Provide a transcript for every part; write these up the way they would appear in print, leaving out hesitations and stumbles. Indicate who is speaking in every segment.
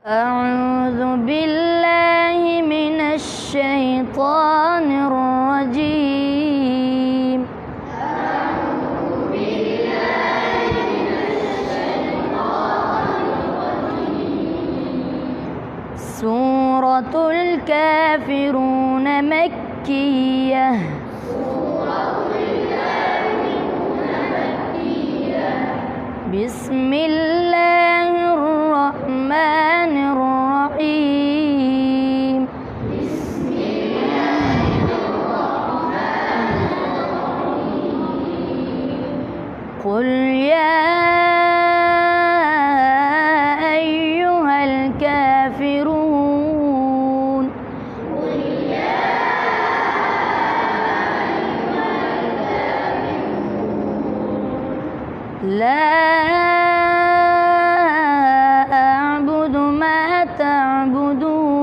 Speaker 1: أعوذ بالله من الشيطان الرجيم. سورة الكافرون مكية. بسم الله الرحمن الرحيم. قل يا أيها الكافرون. لا أعبد ما تعبدون.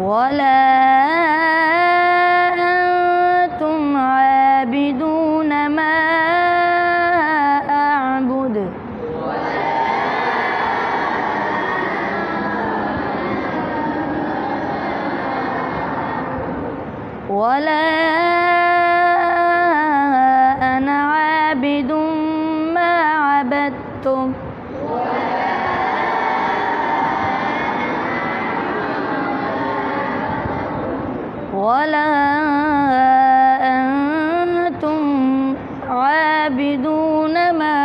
Speaker 1: ولا أنتم عابدون ما أعبد. ولا أنا عابد ما عبدتم. ولا أنتم عابدون ما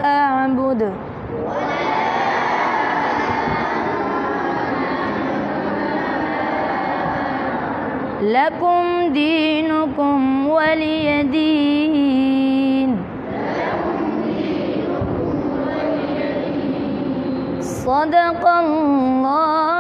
Speaker 1: أعبد. لكم دينكم ولي دين. صدق الله